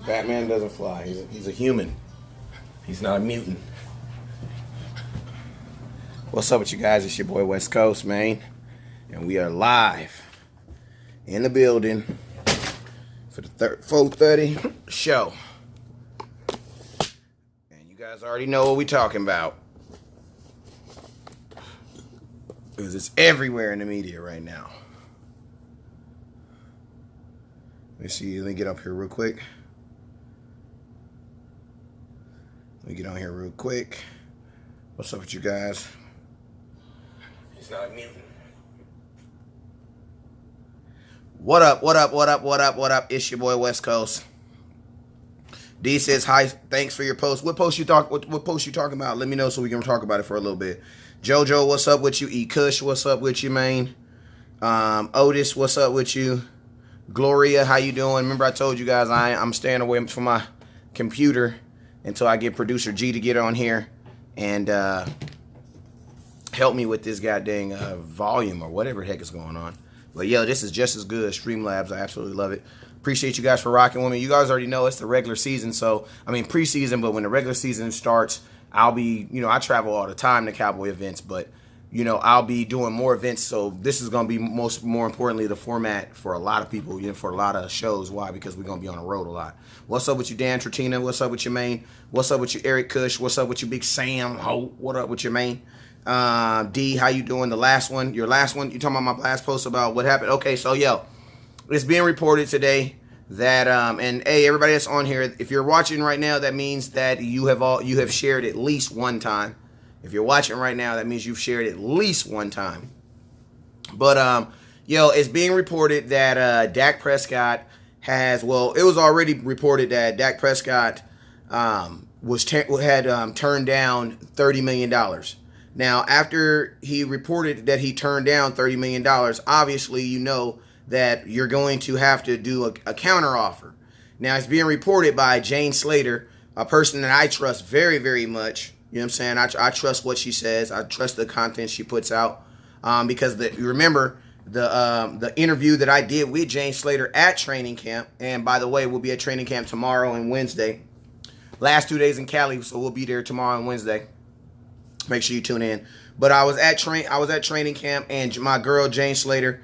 Batman doesn't fly. He's a human. He's not a mutant. What's up with you guys? It's your boy West Coast, man. And we are live in the building for the 4:30 show. And you guys already know what we're talking about. Because it's everywhere in the media right now. Let me see. Let me get up here real quick. Let me get on here real quick. What's up with you guys? He's not a mutant. What up, what up, what up, what up, what up? It's your boy West Coast. D says, hi, thanks for your post. What post you talking about? Let me know so we can talk about it for a little bit. Jojo, what's up with you? E. Kush, what's up with you, man? Otis, what's up with you? Gloria, how you doing? Remember I told you guys I'm staying away from my computer until I get producer G to get on here and help me with this goddamn volume or whatever the heck is going on. But yo, this is just as good. Streamlabs, I absolutely love it. Appreciate you guys for rocking with me. You guys already know it's the regular season, so I mean preseason, but when the regular season starts, I'll be, I travel all the time to Cowboy events, but I'll be doing more events, so this is going to be more importantly the format for a lot of people, for a lot of shows. Why? Because we're going to be on the road a lot. What's up with you, Dan Tratina? What's up with you, man? What's up with you, Eric Kush? What's up with you, Big Sam? Ho, what up with you, man? D, how you doing? Your last one? You talking about my last post about what happened? Okay, so yo, it's being reported today that and hey, everybody that's on here, if you're watching right now, that means that you have shared at least one time. If you're watching right now, that means you've shared at least one time. But, it's being reported that Dak Prescott it was already reported that Dak Prescott had turned down $30 million. Now, after he reported that he turned down $30 million, obviously you know that you're going to have to do a counter offer. Now, it's being reported by Jane Slater, a person that I trust very, very much. You know what I'm saying? I trust what she says. I trust the content she puts out. Because you remember the interview that I did with Jane Slater at training camp. And by the way, we'll be at training camp tomorrow and Wednesday. Last 2 days in Cali, so we'll be there tomorrow and Wednesday. Make sure you tune in. But I was at training camp, and my girl Jane Slater,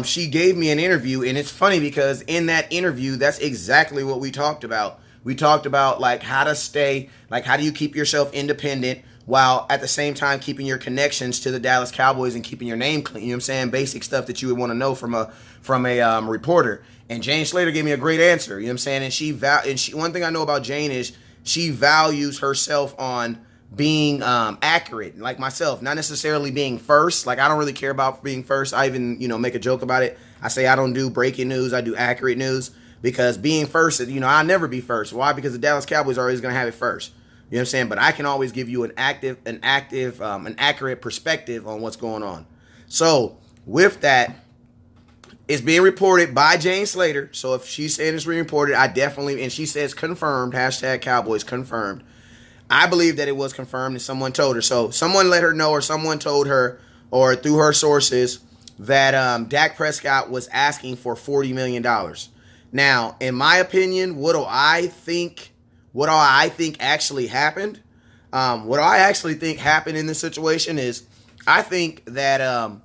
she gave me an interview, and it's funny because in that interview, that's exactly what we talked about. We talked about how do you keep yourself independent while at the same time keeping your connections to the Dallas Cowboys and keeping your name clean. You know what I'm saying? Basic stuff that you would want to know from a reporter. And Jane Slater gave me a great answer. You know what I'm saying? And one thing I know about Jane is she values herself on being accurate, like myself, not necessarily being first. I don't really care about being first. I even, make a joke about it. I say I don't do breaking news. I do accurate news. Because being first, I'll never be first. Why? Because the Dallas Cowboys are always going to have it first. You know what I'm saying? But I can always give you an accurate perspective on what's going on. So with that, it's being reported by Jane Slater. So if she's saying it's being reported, and she says confirmed, #Cowboys confirmed. I believe that it was confirmed and someone told her. So someone let her know, or someone told her, or through her sources, that Dak Prescott was asking for $40 million. Now, in my opinion, what do I think actually happened? What I actually think happened in this situation is I think that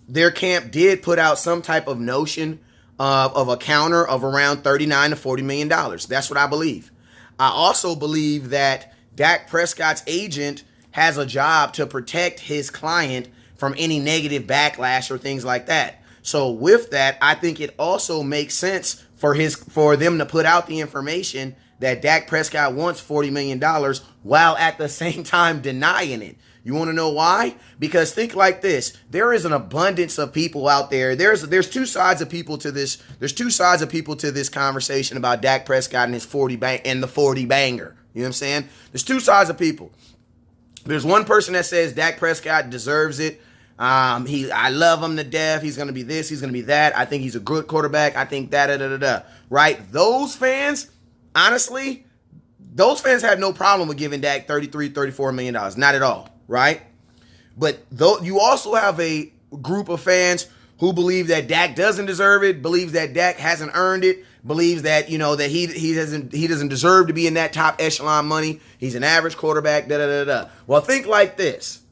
their camp did put out some type of notion of a counter of around $39 to $40 million. That's what I believe. I also believe that Dak Prescott's agent has a job to protect his client from any negative backlash or things like that. So with that, I think it also makes sense for them to put out the information that Dak Prescott wants $40 million while at the same time denying it. You want to know why? Because think like this. There is an abundance of people out there. There's two sides of people to this. There's two sides of people to this conversation about Dak Prescott and his 40 banger. You know what I'm saying? There's two sides of people. There's one person that says Dak Prescott deserves it. I love him to death. He's going to be this. He's going to be that. I think he's a good quarterback. I think right? Those fans, honestly, had no problem with giving Dak $34 million. Not at all, right? But you also have a group of fans who believe that Dak doesn't deserve it, believes that Dak hasn't earned it, believes that, that he doesn't deserve to be in that top echelon money. He's an average quarterback, da-da-da-da. Well, think like this.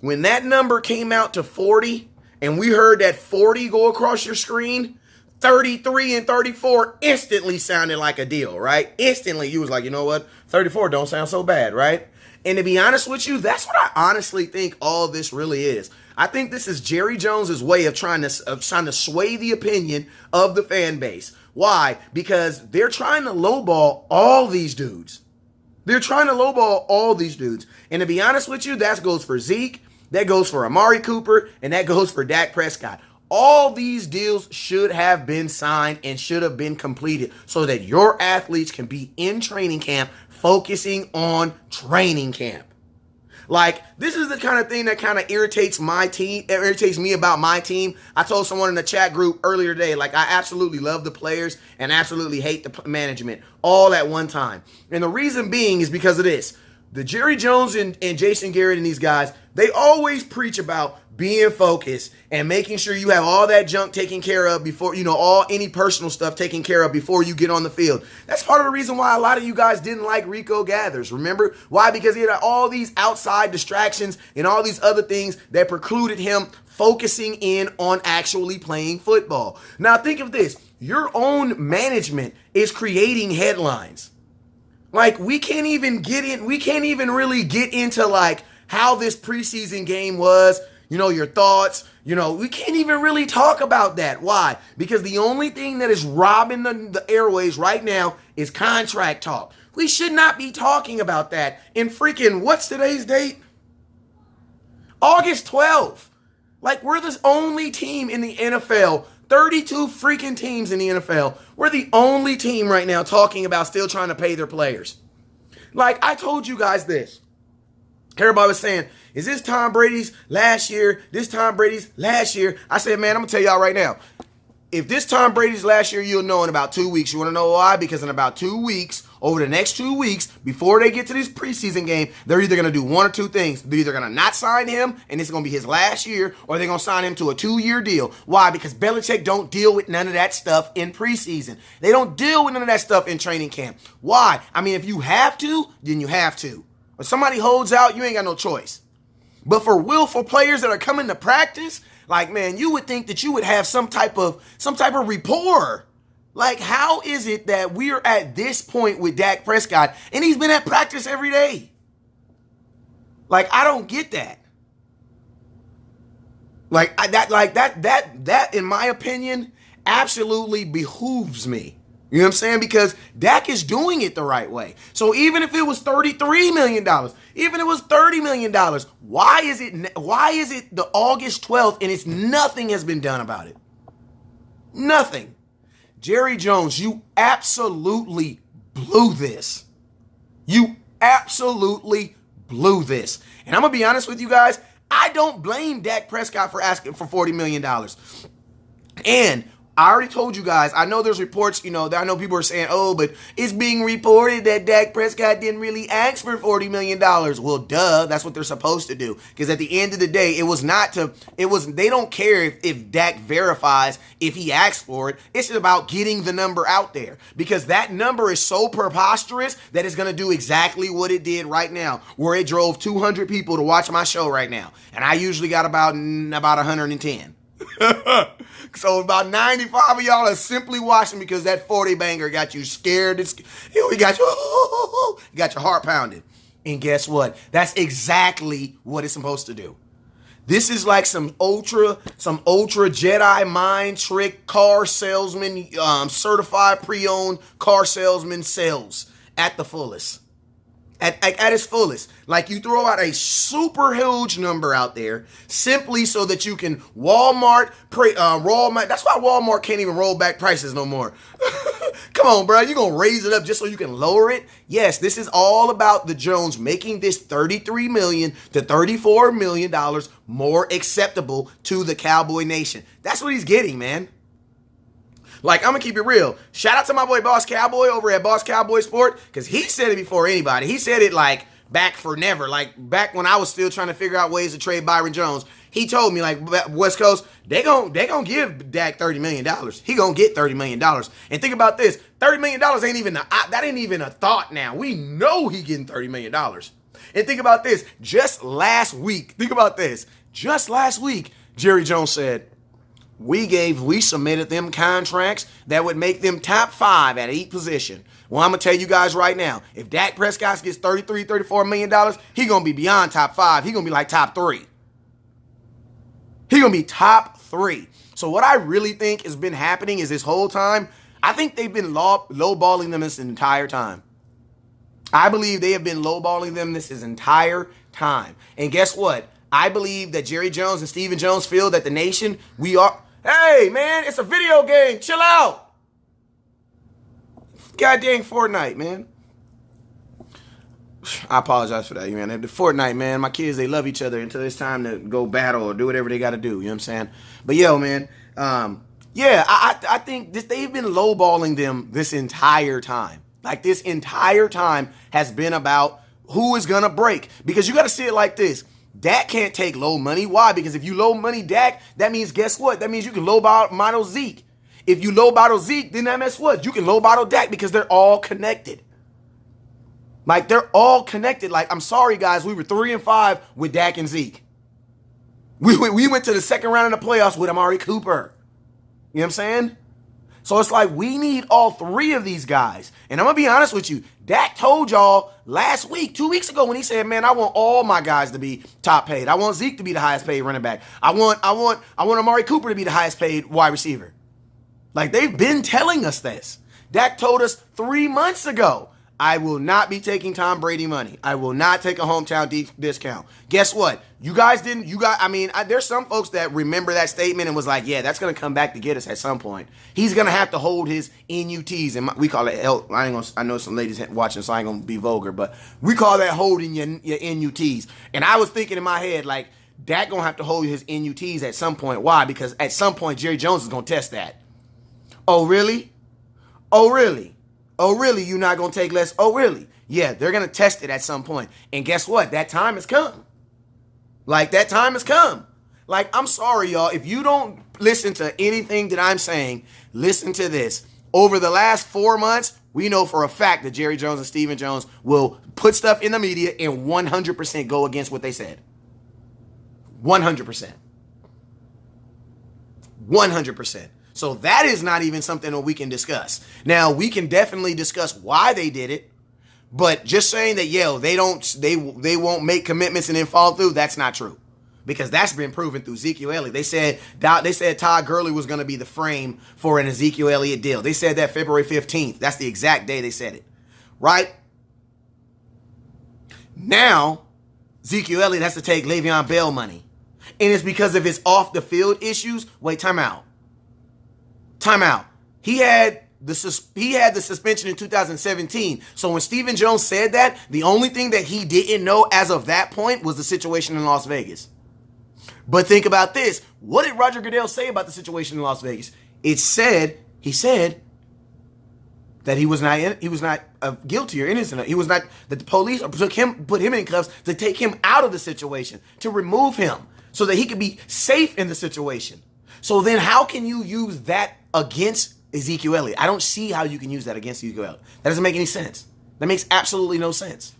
When that number came out to 40, and we heard that 40 go across your screen, 33 and 34 instantly sounded like a deal, right? Instantly, you was like, you know what? 34 don't sound so bad, right? And to be honest with you, that's what I honestly think all of this really is. I think this is Jerry Jones's way of trying to sway the opinion of the fan base. Why? Because they're trying to lowball all these dudes. They're trying to lowball all these dudes. And to be honest with you, that goes for Zeke, that goes for Amari Cooper, and that goes for Dak Prescott. All these deals should have been signed and should have been completed so that your athletes can be in training camp focusing on training camp. Like, this is the kind of thing that kind of irritates me about my team. I told someone in the chat group earlier today, like, I absolutely love the players and absolutely hate the management all at one time. And the reason being is because of this. The Jerry Jones and Jason Garrett and these guys, they always preach about being focused and making sure you have all that junk taken care of before, any personal stuff taken care of before you get on the field. That's part of the reason why a lot of you guys didn't like Rico Gathers. Remember? Why? Because he had all these outside distractions and all these other things that precluded him focusing in on actually playing football. Now think of this. Your own management is creating headlines. Like, we can't even really get into like how this preseason game was, your thoughts, we can't even really talk about that. Why? Because the only thing that is robbing the airways right now is contract talk. We should not be talking about that in freaking, what's today's date? August 12th. Like, we're the only team in the NFL, 32 freaking teams in the NFL. We're the only team right now talking about still trying to pay their players. Like, I told you guys this. Everybody was saying, is this Tom Brady's last year? This Tom Brady's last year? I said, man, I'm going to tell y'all right now. If this Tom Brady's last year, you'll know in about 2 weeks. You want to know why? Because in about 2 weeks, over the next 2 weeks, before they get to this preseason game, they're either going to do one or two things. They're either going to not sign him, and it's going to be his last year, or they're going to sign him to a 2-year deal. Why? Because Belichick don't deal with none of that stuff in preseason. They don't deal with none of that stuff in training camp. Why? I mean, if you have to, then you have to. If somebody holds out, you ain't got no choice. But for willful players that are coming to practice, like, man, you would think that you would have some type of rapport. Like, how is it that we're at this point with Dak Prescott and he's been at practice every day? Like, I don't get that. That in my opinion absolutely behooves me. You know what I'm saying? Because Dak is doing it the right way. So even if it was $33 million, even if it was $30 million, why is it the August 12th and nothing has been done about it? Nothing. Jerry Jones, you absolutely blew this. You absolutely blew this. And I'm going to be honest with you guys, I don't blame Dak Prescott for asking for $40 million. And I already told you guys, I know there's reports, I know people are saying, oh, but it's being reported that Dak Prescott didn't really ask for $40 million. Well, duh, that's what they're supposed to do. Because at the end of the day, they don't care if Dak verifies if he asks for it. It's about getting the number out there. Because that number is so preposterous that it's going to do exactly what it did right now, where it drove 200 people to watch my show right now. And I usually got about 110. So about 95 of y'all are simply watching because that 40 banger got you scared. We got you got your heart pounded. And guess what? That's exactly what it's supposed to do. This is like some ultra Jedi mind trick car salesman, certified pre-owned car salesman sales at the fullest. At its fullest. Like, you throw out a super huge number out there simply so that you can Walmart. That's why Walmart can't even roll back prices no more. Come on, bro. You're going to raise it up just so you can lower it? Yes, this is all about the Jones making this $33 million to $34 million more acceptable to the Cowboy Nation. That's what he's getting, man. Like, I'm going to keep it real. Shout out to my boy Boss Cowboy over at Boss Cowboy Sport, because he said it before anybody. He said it like back for never, like back when I was still trying to figure out ways to trade Byron Jones. He told me, like, West Coast, they gonna give Dak $30 million. He gonna get $30 million. And think about this, $30 million that ain't even a thought now. We know he getting $30 million. And think about this, just last week, Jerry Jones said, we submitted them contracts that would make them top 5 at each position. Well, I'm going to tell you guys right now, if Dak Prescott gets $33, $34 million, he going to be beyond top 5. He going to be like top 3. He going to be top 3. So what I really think has been happening is this whole time, I think they've been lowballing them this entire time. I believe they have been lowballing them this entire time. And guess what? I believe that Jerry Jones and Stephen Jones feel that the nation, hey, man, it's a video game. Chill out. God dang Fortnite, man. I apologize for that, man. The Fortnite, man, my kids, they love each other until it's time to go battle or do whatever they got to do. You know what I'm saying? But, yo, man, I think they've been lowballing them this entire time. Like, this entire time has been about who is going to break. Because you got to see it like this. Dak can't take low money. Why? Because if you low money Dak, that means, guess what? That means you can low bottle Zeke. If you low bottle Zeke, then that means what? You can low bottle Dak because they're all connected. Like, they're all connected. Like, I'm sorry, guys. We were 3-5 with Dak and Zeke. We went to the second round of the playoffs with Amari Cooper. You know what I'm saying? So it's like we need all 3 of these guys. And I'm going to be honest with you. Dak told y'all last week, 2 weeks ago, when he said, man, I want all my guys to be top paid. I want Zeke to be the highest paid running back. I want Amari Cooper to be the highest paid wide receiver. Like, they've been telling us this. Dak told us 3 months ago, I will not be taking Tom Brady money. I will not take a hometown discount. Guess what? There's some folks that remember that statement and was like, yeah, that's going to come back to get us at some point. He's going to have to hold his NUTs. And we call it, I know some ladies watching, so I ain't going to be vulgar, but we call that holding your NUTs. And I was thinking in my head, like, Dak going to have to hold his NUTs at some point. Why? Because at some point, Jerry Jones is going to test that. Oh, really? Oh, really? Oh, really? You're not going to take less? Oh, really? Yeah, they're going to test it at some point. And guess what? That time has come. Like, that time has come. Like, I'm sorry, y'all. If you don't listen to anything that I'm saying, listen to this. Over the last 4 months, we know for a fact that Jerry Jones and Stephen Jones will put stuff in the media and 100% go against what they said. 100%. 100%. So that is not even something that we can discuss. Now, we can definitely discuss why they did it, but just saying that, they won't make commitments and then follow through, that's not true. Because that's been proven through Ezekiel Elliott. They said Todd Gurley was going to be the frame for an Ezekiel Elliott deal. They said that February 15th. That's the exact day they said it. Right? Now, Ezekiel Elliott has to take Le'Veon Bell money. And it's because of his off-the-field issues. Wait, time out. He had the suspension in 2017. So when Stephen Jones said that, the only thing that he didn't know as of that point was the situation in Las Vegas. But think about this. What did Roger Goodell say about the situation in Las Vegas? He said that he was not guilty or innocent. He was not, that the police put him in cuffs to take him out of the situation, to remove him so that he could be safe in the situation. So then how can you use that against Ezekiel Elliott? I don't see how you can use that against Ezekiel Elliott. That doesn't make any sense. That makes absolutely no sense.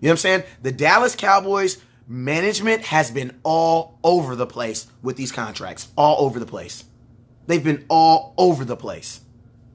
You know what I'm saying? The Dallas Cowboys management has been all over the place with these contracts. All over the place. They've been all over the place.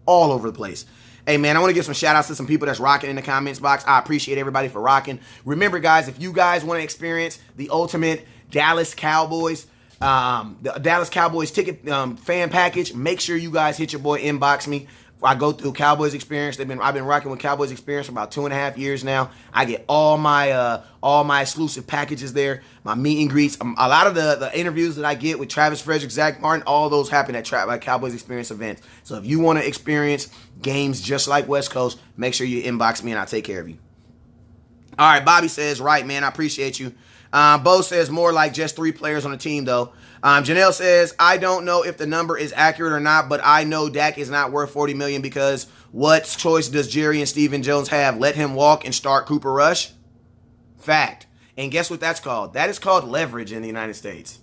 All over the place. Hey, man, I want to give some shout-outs to some people that's rocking in the comments box. I appreciate everybody for rocking. Remember, guys, if you guys want to experience the ultimate Dallas Cowboys, the Dallas Cowboys ticket fan package, make sure you guys hit your boy, inbox me. I go through Cowboys Experience. I've been rocking with Cowboys Experience for about 2.5 years now. I get all my exclusive packages there, my meet and greets. A lot of the interviews that I get with Travis Frederick, Zach Martin, all those happen at Cowboys Experience events. So if you want to experience games just like West Coast, make sure you inbox me and I'll take care of you. All right, Bobby says, right, man, I appreciate you. Bo says more like just 3 players on the team, though. Janelle says, I don't know if the number is accurate or not, but I know Dak is not worth $40 million because what choice does Jerry and Stephen Jones have? Let him walk and start Cooper Rush? Fact. And guess what that's called? That is called leverage in the United States.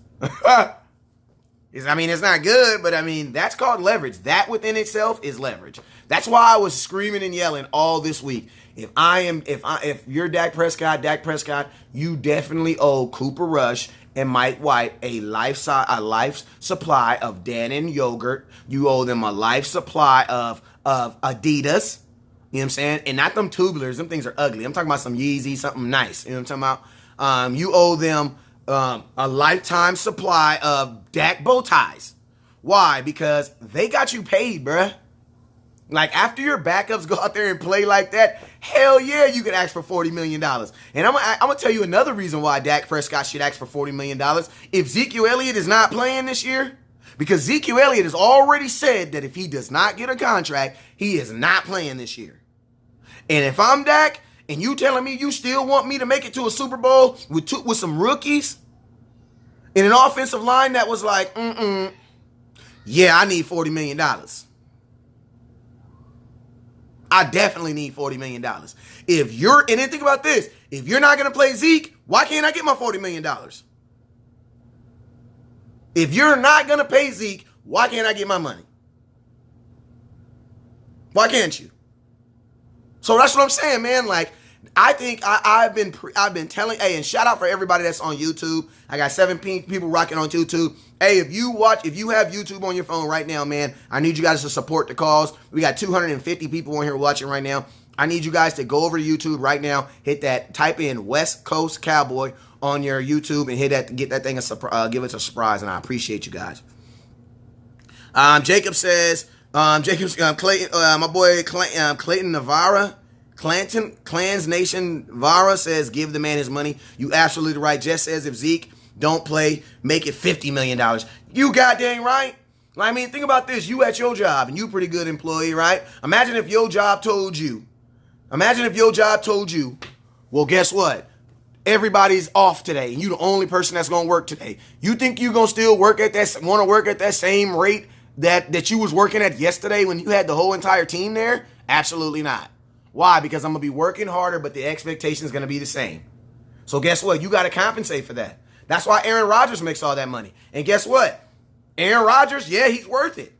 It's not good, but that's called leverage. That within itself is leverage. That's why I was screaming and yelling all this week. If you're Dak Prescott, you definitely owe Cooper Rush and Mike White a life supply of Dannon yogurt. You owe them a life supply of Adidas. You know what I'm saying? And not them tubulars. Them things are ugly. I'm talking about some Yeezy, something nice. You know what I'm talking about? You owe them a lifetime supply of Dak bow ties. Why? Because they got you paid, bruh. Like, after your backups go out there and play like that, hell yeah, you can ask for $40 million. And I'm going to tell you another reason why Dak Prescott should ask for $40 million. If Ezekiel Elliott is not playing this year, because Ezekiel Elliott has already said that if he does not get a contract, he is not playing this year. And if I'm Dak, and you telling me you still want me to make it to a Super Bowl with some rookies in an offensive line that was like, yeah, I need $40 million. I definitely need $40 million. And then think about this. If you're not going to play Zeke, why can't I get my $40 million? If you're not going to pay Zeke, why can't I get my money? Why can't you? So that's what I'm saying, man. Like, I think I've been telling, hey, and shout out for everybody that's on YouTube. I got 7 people rocking on YouTube. Hey, if you have YouTube on your phone right now, man, I need you guys to support the cause. We got 250 people on here watching right now. I need you guys to go over to YouTube right now, hit that, type in West Coast Cowboy on your YouTube and hit that, get that thing give it a surprise, and I appreciate you guys. Jacob says, Clayton, my boy Clayton Navarra, Clans Nation Vara says, give the man his money. You absolutely right. Jess says, if Zeke don't play, make it $50 million. You goddamn right. Think about this. You at your job, and you a pretty good employee, right? Imagine if your job told you, well, guess what? Everybody's off today, and you the only person that's going to work today. You think you going to still want to work at that same rate that you was working at yesterday when you had the whole entire team there? Absolutely not. Why? Because I'm going to be working harder, but the expectation is going to be the same. So guess what? You got to compensate for that. That's why Aaron Rodgers makes all that money. And guess what? Aaron Rodgers, yeah, he's worth it.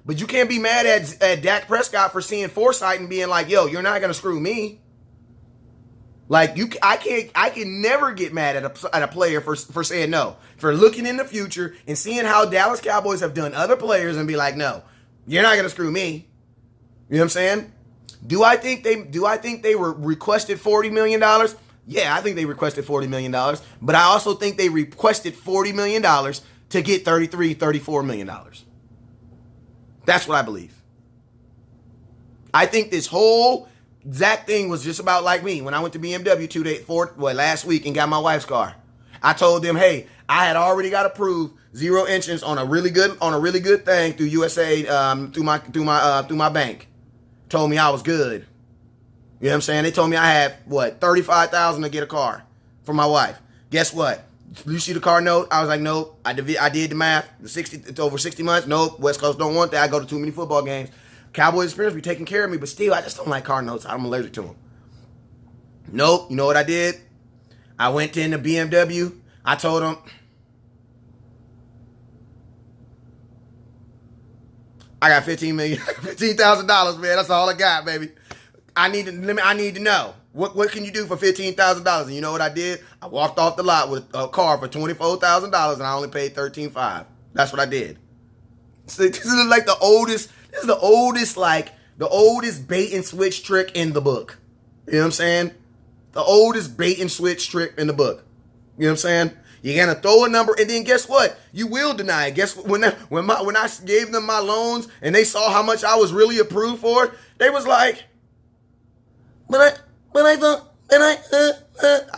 But you can't be mad at Dak Prescott for seeing foresight and being like, yo, you're not going to screw me. Like, I can never get mad at a player for saying no. For looking in the future and seeing how Dallas Cowboys have done other players and be like, no, you're not going to screw me. You know what I'm saying? Do I think they were requested $40 million? Yeah, I think they requested $40 million. But I also think they requested $40 million to get $34 million. That's what I believe. I think this whole Zach thing was just about like me. When I went to BMW last week and got my wife's car. I told them, hey, I had already got approved 0 insurance on a really good thing through USA, through my bank. Told me I was good. You know what I'm saying? They told me I had, $35,000 to get a car for my wife. Guess what? You see the car note? I was like, nope. I did the math. It's over 60 months. Nope. West Coast don't want that. I go to too many football games. Cowboys experience be taking care of me, but still, I just don't like car notes. I'm allergic to them. Nope. You know what I did? I went into BMW. I told them, I got $15,000, man. That's all I got, baby. I need to know. What can you do for $15,000? And you know what I did? I walked off the lot with a car for $24,000 and I only paid $13,500. That's what I did. So this is like the oldest, the oldest bait and switch trick in the book. You know what I'm saying? The oldest bait and switch trick in the book. You know what I'm saying? You're going to throw a number, and then guess what? You will deny it. Guess what? When I gave them my loans, and they saw how much I was really approved for, they was like, I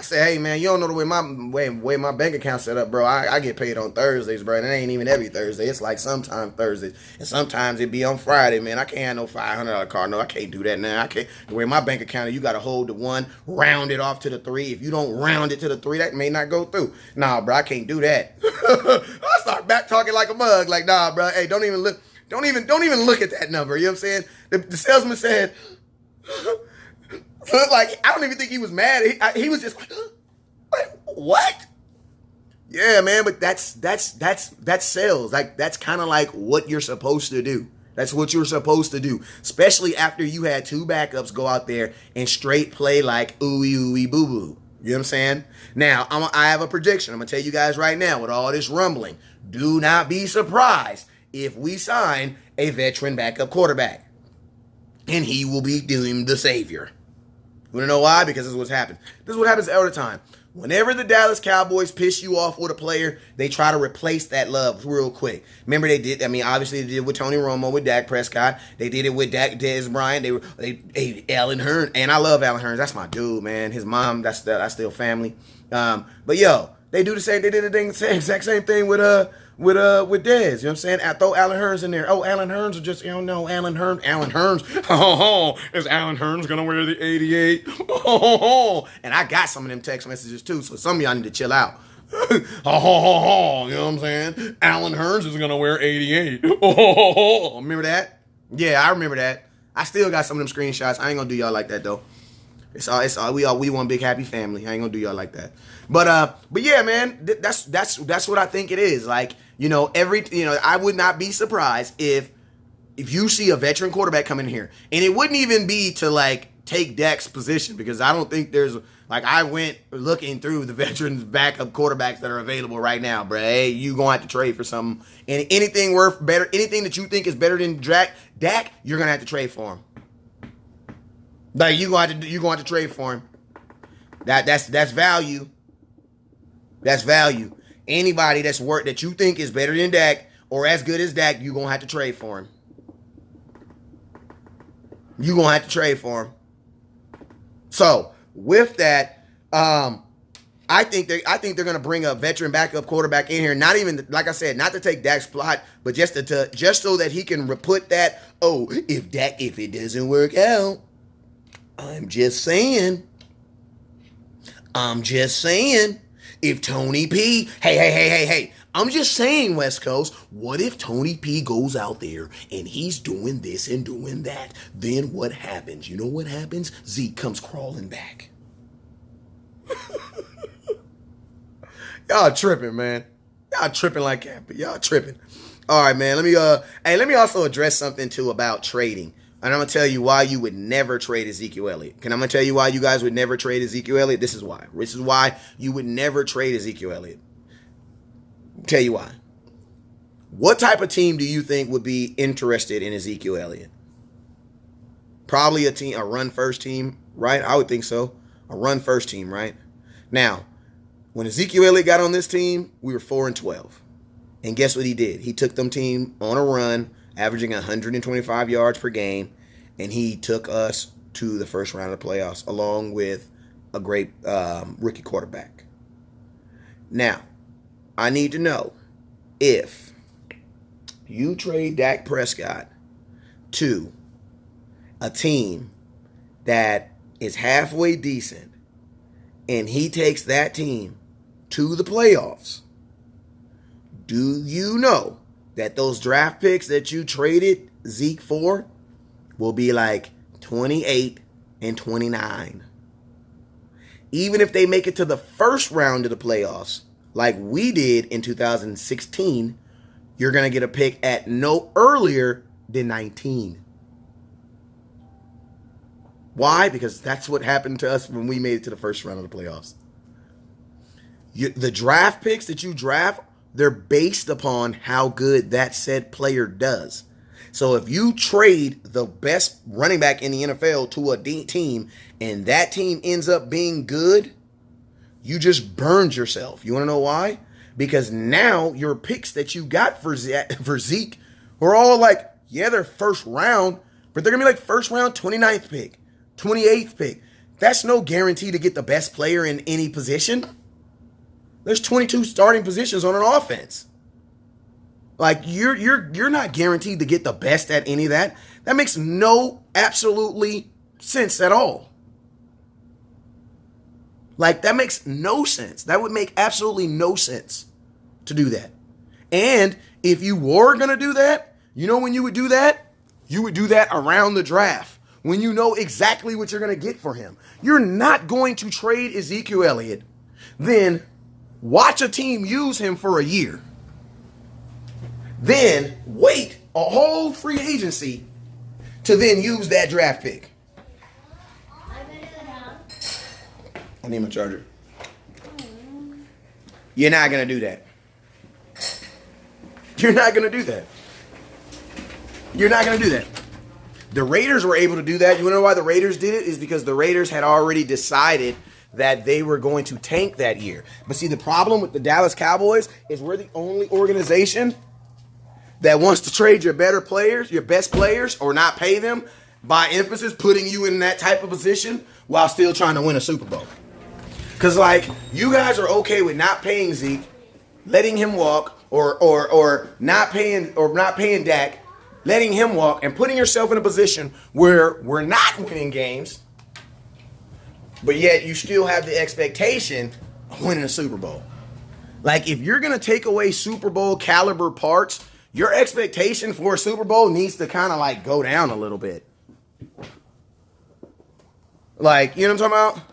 said, hey, man, you don't know the way my bank account set up, bro. I get paid on Thursdays, bro, and it ain't even every Thursday. It's like sometimes Thursdays, and sometimes it be on Friday, man. I can't have no $500 car. No, I can't do that now. I can't. The way my bank account, you got to hold the 1, round it off to the 3. If you don't round it to the 3, that may not go through. Nah, bro, I can't do that. I start back talking like a mug, like, nah, bro, hey, don't even look at that number. You know what I'm saying? The salesman said, like, I don't even think he was mad. He was just like, What? Yeah, man, but that's sales. Like, that's kind of like what you're supposed to do. That's what you're supposed to do, especially after you had two backups go out there and straight play like ooey ooey boo boo. You know what I'm saying? Now, I have a prediction. I'm going to tell you guys right now with all this rumbling. Do not be surprised if we sign a veteran backup quarterback. And he will be deemed the savior. You want to know why? Because this is what's happened. This is what happens all the time. Whenever the Dallas Cowboys piss you off with a player, they try to replace that love real quick. Remember they did, obviously they did it with Tony Romo, with Dak Prescott. They did it with Dez Bryant. They Allen Hurns. And I love Allen Hurns. That's my dude, man. His mom, that's still family. But yo, they do the same. They did the exact same thing with Dez. You know what I'm saying? I throw Allen Hurns in there. Oh, Allen Hurns are just, Allen Hurns. Is Allen Hurns going to wear the 88? And I got some of them text messages too, so some of y'all need to chill out. You know what I'm saying? Allen Hurns is going to wear 88. Remember that? Yeah, I remember that. I still got some of them screenshots. I ain't going to do y'all like that though. It's all we one big happy family. I ain't gonna do y'all like that. But yeah, man, that's what I think it is. Like, I would not be surprised if you see a veteran quarterback come in here. And it wouldn't even be to like take Dak's position, because I don't think there's I went looking through the veterans backup quarterbacks that are available right now, bro. Hey, you gonna have to trade for something. And anything that you think is better than Dak, you're gonna have to trade for him. Like, you going to trade for him. That's value. That's value. Anybody that you think is better than Dak or as good as Dak, you're going to have to trade for him. You're going to have to trade for him. So, with that, I think they're going to bring a veteran backup quarterback in here. Not even, like I said, not to take Dak's spot, but just so that he can put that, if it doesn't work out, I'm just saying, if Tony P, hey, I'm just saying, West Coast, what if Tony P goes out there and he's doing this and doing that? Then what happens? You know what happens? Zeke comes crawling back. Y'all tripping, man. Y'all tripping like that, but y'all tripping. All right, man, let me also address something too about trading. And I'm going to tell you why you would never trade Ezekiel Elliott. I'm going to tell you why you guys would never trade Ezekiel Elliott? This is why. This is why you would never trade Ezekiel Elliott. Tell you why. What type of team do you think would be interested in Ezekiel Elliott? Probably a run-first team, right? I would think so. A run-first team, right? Now, when Ezekiel Elliott got on this team, we were 4-12. And guess what he did? He took them team on a run, averaging 125 yards per game, and he took us to the first round of the playoffs, along with a great rookie quarterback. Now, I need to know if you trade Dak Prescott to a team that is halfway decent, and he takes that team to the playoffs, do you know that those draft picks that you traded Zeke for will be like 28 and 29? Even if they make it to the first round of the playoffs, like we did in 2016, you're going to get a pick at no earlier than 19. Why? Because that's what happened to us when we made it to the first round of the playoffs. The draft picks that you draft, they're based upon how good that said player does. So if you trade the best running back in the NFL to a team and that team ends up being good, you just burned yourself. You want to know why? Because now your picks that you got for Zeke are all like, yeah, they're first round, but they're going to be like first round 29th pick, 28th pick. That's no guarantee to get the best player in any position. There's 22 starting positions on an offense. Like, you're not guaranteed to get the best at any of that. That makes no absolutely sense at all. Like, that makes no sense. That would make absolutely no sense to do that. And if you were going to do that, you know when you would do that? You would do that around the draft, when you know exactly what you're going to get for him. You're not going to trade Ezekiel Elliott Then watch a team use him for a year. Then wait a whole free agency to then use that draft pick. I need my charger. You're not going to do that. You're not going to do that. You're not going to do that. The Raiders were able to do that. You want to know why the Raiders did it? Is because the Raiders had already decided that they were going to tank that year. But see, the problem with the Dallas Cowboys is we're the only organization that wants to trade your better players, your best players, or not pay them, by emphasis putting you in that type of position while still trying to win a Super Bowl. Because, like, you guys are okay with not paying Zeke, letting him walk, or not paying Dak, letting him walk, and putting yourself in a position where we're not winning games, but yet you still have the expectation of winning a Super Bowl. Like, if you're going to take away Super Bowl caliber parts, your expectation for a Super Bowl needs to kind of, like, go down a little bit. Like, you know what I'm talking about?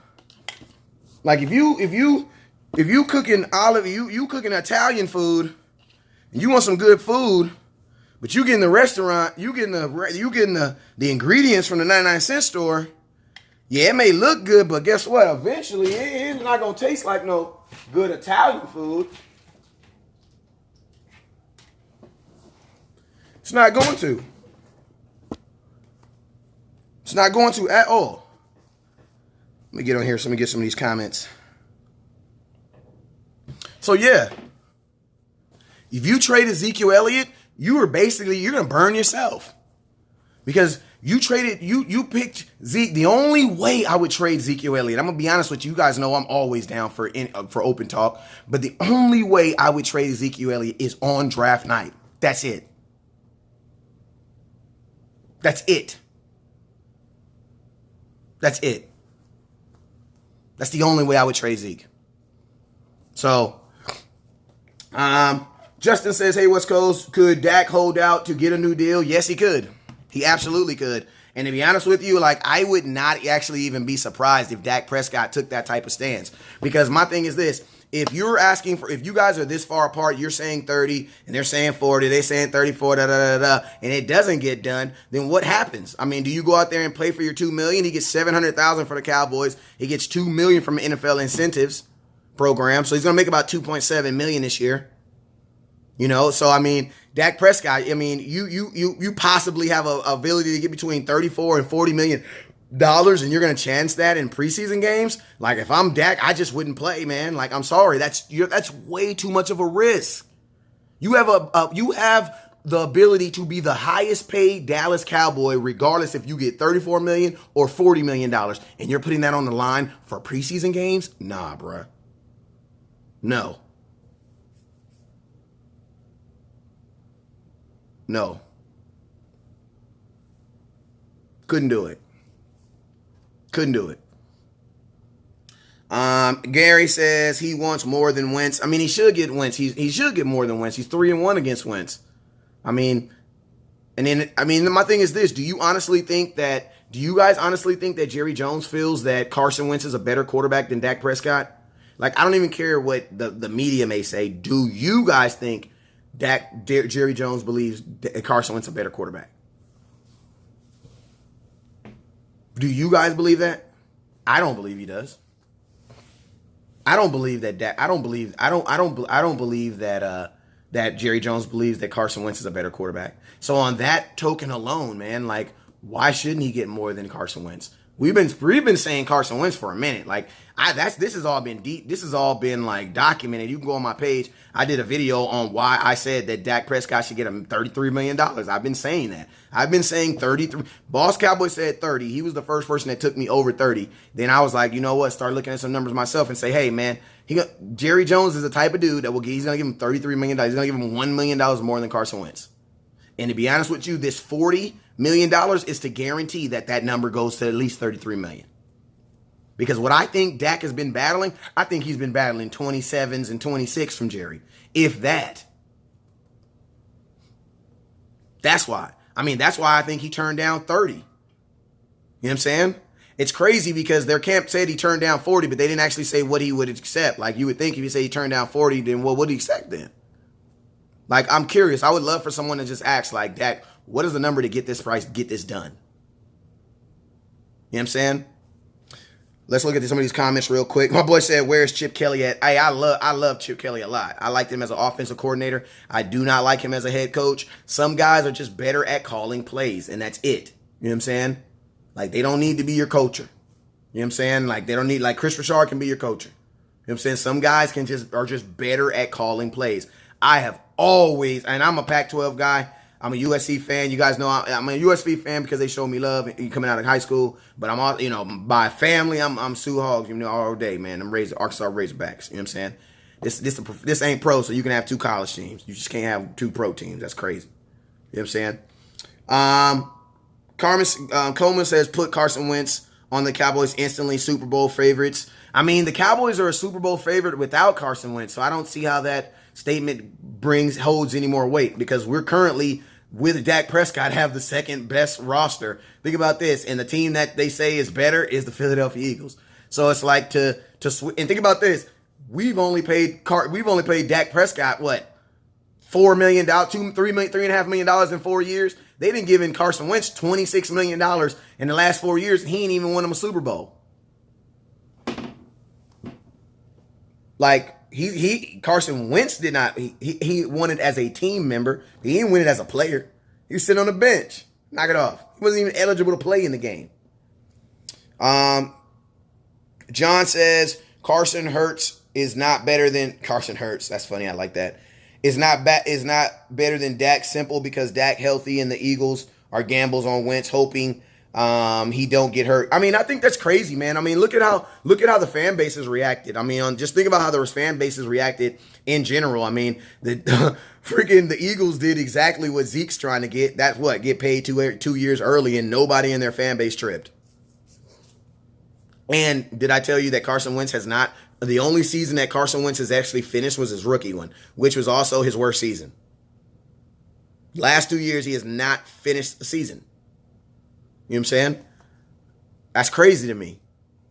Like, if you cooking you cooking Italian food, and you want some good food, but you getting the restaurant, you getting the ingredients from the 99-cent store. Yeah, it may look good, but guess what? Eventually, it's not gonna taste like no good Italian food. It's not going to. It's not going to at all. Let me get on here so let me get some of these comments. So yeah, if you trade Ezekiel Elliott, you're gonna burn yourself. Because you picked Zeke. The only way I would trade Ezekiel Elliott, I'm gonna be honest with you, you guys know I'm always down for open talk, but the only way I would trade Ezekiel Elliott is on draft night. That's it. That's it. That's it. That's the only way I would trade Zeke. So, Justin says, hey, West Coast, could Dak hold out to get a new deal? Yes, he could. He absolutely could. And to be honest with you, like, I would not actually even be surprised if Dak Prescott took that type of stance. Because my thing is this. If you guys are this far apart, you're saying 30 and they're saying 40, they're saying 34, and it doesn't get done, then what happens? I mean, do you go out there and play for your $2 million? He gets $700,000 for the Cowboys. He gets $2 million from the NFL incentives program. So he's going to make about $2.7 million this year. You know, so I mean, Dak Prescott, I mean, you possibly have a ability to get between 34 and 40 million dollars, and you're going to chance that in preseason games. Like, if I'm Dak, I just wouldn't play, man. Like, I'm sorry, that's way too much of a risk. You have the ability to be the highest paid Dallas Cowboy, regardless if you get $34 million or $40 million, and you're putting that on the line for preseason games. Nah, bruh. No. No. Couldn't do it. Couldn't do it. Gary says he wants more than Wentz. I mean, he should get Wentz. He should get more than Wentz. He's 3-1 against Wentz. I mean, my thing is this. Do you guys honestly think that Jerry Jones feels that Carson Wentz is a better quarterback than Dak Prescott? Like, I don't even care what the media may say. Do you guys think Jerry Jones believes that Carson Wentz is a better quarterback? Do you guys believe that? I don't believe he does. I don't believe that that Jerry Jones believes that Carson Wentz is a better quarterback. So on that token alone, man, like, why shouldn't he get more than Carson Wentz? We've been saying Carson Wentz for a minute. Like, this has all been deep. This has all been, like, documented. You can go on my page. I did a video on why I said that Dak Prescott should get him $33 million. I've been saying that. I've been saying 33. Boss Cowboy said 30. He was the first person that took me over 30. Then I was like, you know what? Start looking at some numbers myself and say, hey, man, Jerry Jones is the type of dude that he's going to give him $33 million. He's going to give him $1 million more than Carson Wentz. And to be honest with you, this $40 million is to guarantee that number goes to at least $33 million. Because what I think Dak has been battling, I think he's been battling 27s and 26 from Jerry. If that. That's why. I mean, that's why I think he turned down 30. You know what I'm saying? it's crazy because their camp said he turned down 40, but they didn't actually say what he would accept. Like, you would think if you say he turned down 40, then what would he accept then? Like, I'm curious. I would love for someone to just ask, like, Dak, what is the number to get this price, get this done? You know what I'm saying? Let's look at some of these comments real quick. My boy said, where's Chip Kelly at? Hey, I love Chip Kelly a lot. I liked him as an offensive coordinator. I do not like him as a head coach. Some guys are just better at calling plays, and that's it. You know what I'm saying? Like, they don't need to be your coacher. You know what I'm saying? Like, they don't need, like, Chris Richard can be your coacher. You know what I'm saying? Some guys are just better at calling plays. I have always, and I'm a Pac-12 guy. I'm a USC fan. You guys know I'm a USC fan because they showed me love coming out of high school. But I'm all, by family, I'm Sioux Hogs, all day, man. I'm Arkansas Razorbacks. You know what I'm saying? This ain't pro, so you can have two college teams. You just can't have two pro teams. That's crazy. You know what I'm saying? Coleman says, put Carson Wentz on the Cowboys instantly Super Bowl favorites. I mean, the Cowboys are a Super Bowl favorite without Carson Wentz, so I don't see how that statement holds any more weight because we're currently, with Dak Prescott, have the second best roster. Think about this, and the team that they say is better is the Philadelphia Eagles. So it's like and think about this, we've only paid Dak Prescott what, $4 million, $3.5 million in 4 years. They didn't give in Carson Wentz $26 million in the last 4 years, and he ain't even won them a Super Bowl. Like, Carson Wentz did not, he won it as a team member. He didn't win it as a player. He was sitting on the bench. Knock it off. He wasn't even eligible to play in the game. John says, Carson Hurts is not better than, Carson Hurts, that's funny, I like that. Is not better than Dak, simple because Dak healthy and the Eagles are gambles on Wentz, hoping he don't get hurt. I mean, I think that's crazy, man. I mean, look at how the fan base has reacted. I mean, just think about how the fan base has reacted in general. I mean, the Eagles did exactly what Zeke's trying to get. That's what, get paid 2 years early, and nobody in their fan base tripped. And did I tell you that Carson Wentz has not? The only season that Carson Wentz has actually finished was his rookie one, which was also his worst season. Last 2 years, he has not finished the season. You know what I'm saying? That's crazy to me. You know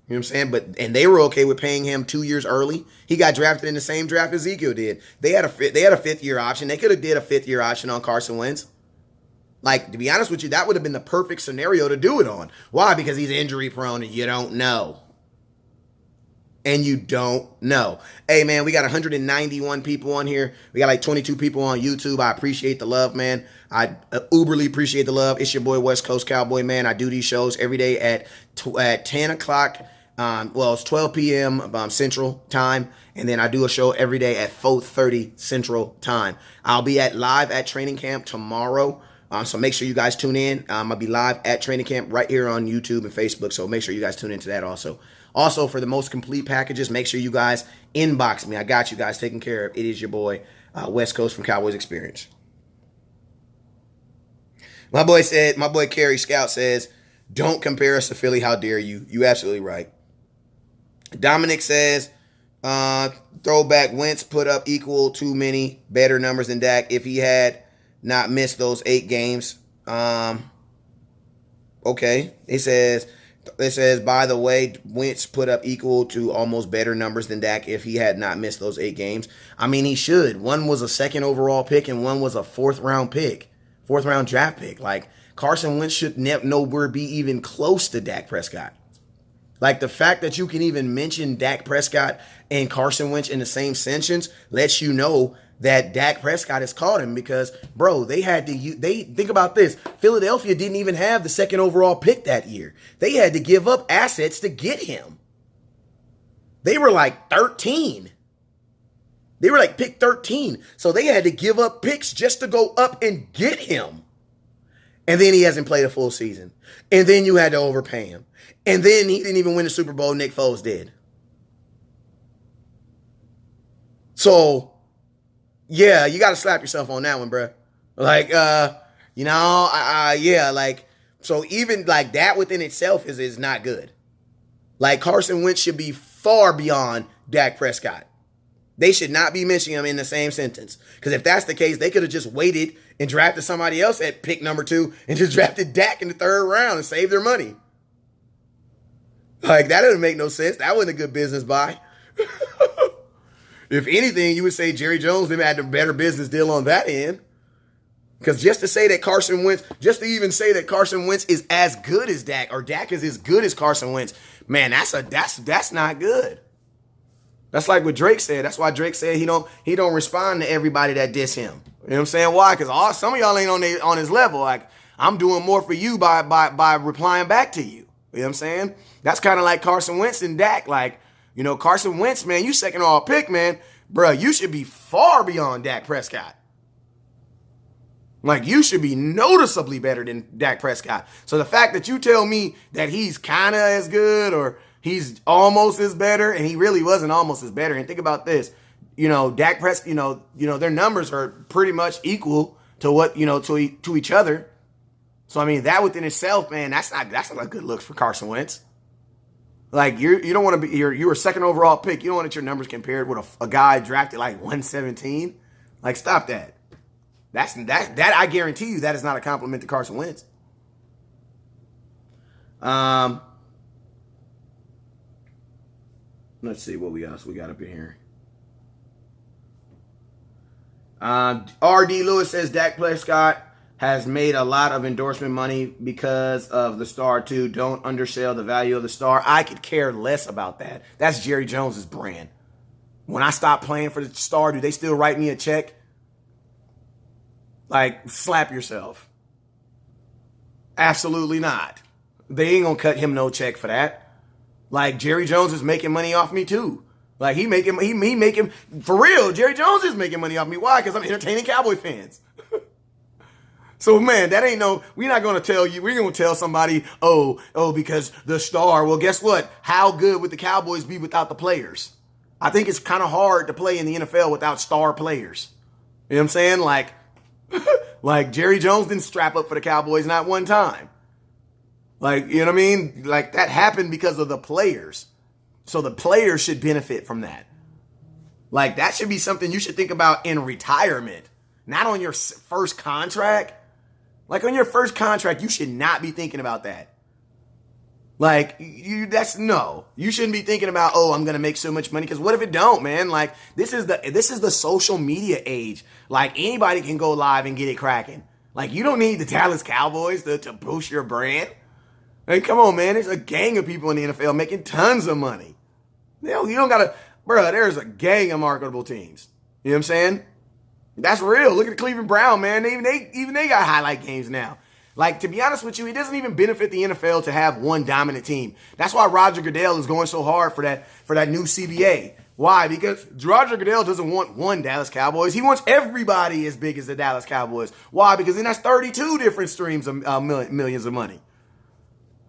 what I'm saying? And they were okay with paying him 2 years early. He got drafted in the same draft Ezekiel did. They had a fifth year option. They could have did a fifth year option on Carson Wentz. Like, to be honest with you, that would have been the perfect scenario to do it on. Why? Because he's injury prone and you don't know. And you don't know. Hey, man, we got 191 people on here. We got like 22 people on YouTube. I appreciate the love, man. I uberly appreciate the love. It's your boy, West Coast Cowboy, man. I do these shows every day at 10 o'clock. It's 12 p.m. Central time. And then I do a show every day at 4:30 Central time. I'll be live at training camp tomorrow. So make sure you guys tune in. I'll be live at training camp right here on YouTube and Facebook. So make sure you guys tune into that also. Also, for the most complete packages, make sure you guys inbox me. I got you guys taken care of. It is your boy, West Coast from Cowboys Experience. My boy Kerry Scout says, don't compare us to Philly. How dare you? You absolutely right. Dominic says, throwback Wentz put up equal to many better numbers than Dak if he had not missed those 8 games. Okay. It says, by the way, Wentz put up equal to almost better numbers than Dak if he had not missed those 8 games. I mean, he should. One was a second overall pick and one was a fourth round draft pick. Like, Carson Wentz should nowhere be even close to Dak Prescott. Like, the fact that you can even mention Dak Prescott and Carson Wentz in the same sentence lets you know that Dak Prescott has caught him because, bro, think about this. Philadelphia didn't even have the second overall pick that year. They had to give up assets to get him. They were like 13. They were like pick 13. So they had to give up picks just to go up and get him. And then he hasn't played a full season. And then you had to overpay him. And then he didn't even win the Super Bowl. Nick Foles did. So, yeah, you got to slap yourself on that one, bro. Like, so even like that within itself is not good. Like, Carson Wentz should be far beyond Dak Prescott. They should not be mentioning him in the same sentence. Because if that's the case, they could have just waited and drafted somebody else at pick number 2 and just drafted Dak in the 3rd round and saved their money. Like, that doesn't make no sense. That wasn't a good business buy. If anything, you would say Jerry Jones maybe had a better business deal on that end. Because just to say that Carson Wentz, just to even say that Carson Wentz is as good as Dak, or Dak is as good as Carson Wentz, man, that's not good. That's like what Drake said. That's why Drake said he don't respond to everybody that diss him. You know what I'm saying? Why? Because some of y'all ain't on his level. Like, I'm doing more for you by replying back to you. You know what I'm saying? That's kind of like Carson Wentz and Dak. Like, you know, Carson Wentz, man, you second all pick, man. Bruh, you should be far beyond Dak Prescott. Like, you should be noticeably better than Dak Prescott. So the fact that you tell me that he's kind of as good or he's almost as better, and he really wasn't almost as better. And think about this. You know, Dak Prescott, you know, their numbers are pretty much equal to what, you know, to each other. So, I mean, that within itself, man, that's not a good look for Carson Wentz. Like, you don't want to be, you're a second overall pick. You don't want to get your numbers compared with a guy drafted like 117. Like, stop that. That I guarantee you that is not a compliment to Carson Wentz. Let's see what else we got up in here. R.D. Lewis says Dak Prescott has made a lot of endorsement money because of the star too. Don't undersell the value of the star. I could care less about that. That's Jerry Jones's brand. When I stop playing for the star, do they still write me a check? Like, slap yourself. Absolutely not. They ain't gonna cut him no check for that. Like, Jerry Jones is making money off me too. Like, he making, for real, Jerry Jones is making money off me. Why? Because I'm entertaining Cowboy fans. So, man, that ain't we're not going to tell you, we're going to tell somebody, because the star, well, guess what? How good would the Cowboys be without the players? I think it's kind of hard to play in the NFL without star players. You know what I'm saying? Like Jerry Jones didn't strap up for the Cowboys not one time. Like, you know what I mean? Like, that happened because of the players. So the players should benefit from that. Like, that should be something you should think about in retirement, not on your first contract. Like, on your first contract, you should not be thinking about that. Like, you shouldn't be thinking about, I'm going to make so much money. Because what if it don't, man? Like, this is the social media age. Like, anybody can go live and get it cracking. Like, you don't need the Dallas Cowboys to boost your brand. Hey, come on, man. There's a gang of people in the NFL making tons of money. You don't got to, there's a gang of marketable teams. You know what I'm saying? That's real. Look at the Cleveland Browns, man. Even they got highlight games now. Like, to be honest with you, it doesn't even benefit the NFL to have one dominant team. That's why Roger Goodell is going so hard for that new CBA. Why? Because Roger Goodell doesn't want one Dallas Cowboys. He wants everybody as big as the Dallas Cowboys. Why? Because then that's 32 different streams of millions of money.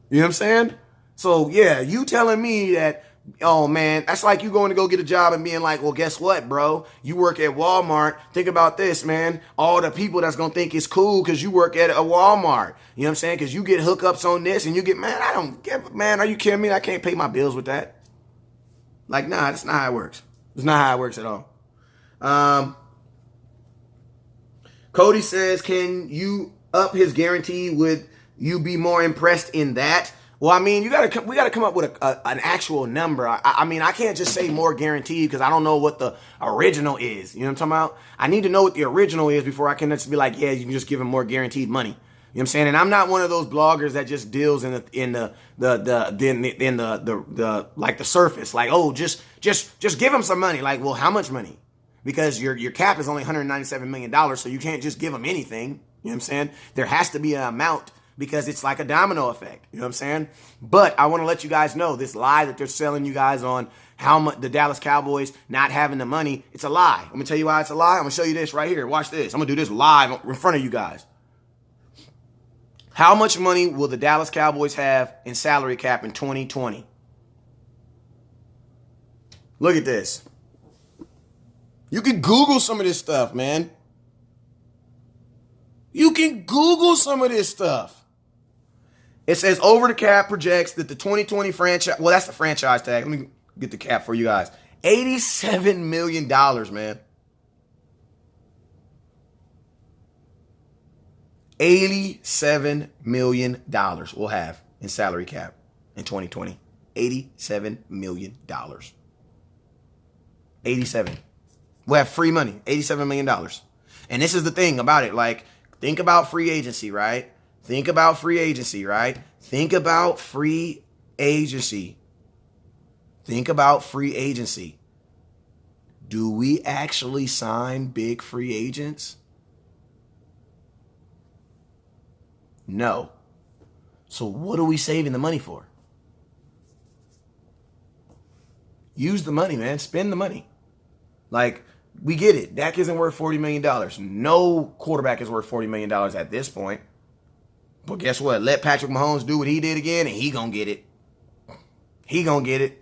You know what I'm saying? So, yeah, you telling me that, oh, man, that's like you going to go get a job and being like, well, guess what, bro? You work at Walmart. Think about this, man. All the people that's going to think it's cool because you work at a Walmart. You know what I'm saying? Because you get hookups on this and you get, man, are you kidding me? I can't pay my bills with that. Like, nah, that's not how it works. It's not how it works at all. Cody says, can you up his guarantee? Would you be more impressed in that? Well, I mean, we got to come up with an actual number. I mean, I can't just say more guaranteed because I don't know what the original is. You know what I'm talking about? I need to know what the original is before I can just be like, yeah, you can just give him more guaranteed money. You know what I'm saying? And I'm not one of those bloggers that just deals in the like the surface. Like, just give him some money. Like, well, how much money? Because your cap is only $197 million, so you can't just give him anything. You know what I'm saying? There has to be an amount. Because it's like a domino effect. You know what I'm saying? But I want to let you guys know this lie that they're selling you guys on how much the Dallas Cowboys not having the money. It's a lie. I'm going to tell you why it's a lie. I'm going to show you this right here. Watch this. I'm going to do this live in front of you guys. How much money will the Dallas Cowboys have in salary cap in 2020? Look at this. You can Google some of this stuff, man. You can Google some of this stuff. It says over the cap projects that the 2020 franchise, well, that's the franchise tag. Let me get the cap for you guys. $87 million, man. $87 million we'll have in salary cap in 2020. $87 million. 87. We have free money, $87 million. And this is the thing about it. Like, think about free agency, right? Think about free agency, right? Think about free agency. Think about free agency. Do we actually sign big free agents? No. So what are we saving the money for? Use the money, man. Spend the money. Like, we get it. Dak isn't worth $40 million. No quarterback is worth $40 million at this point. But guess what? Let Patrick Mahomes do what he did again, and he gonna get it. He gonna get it.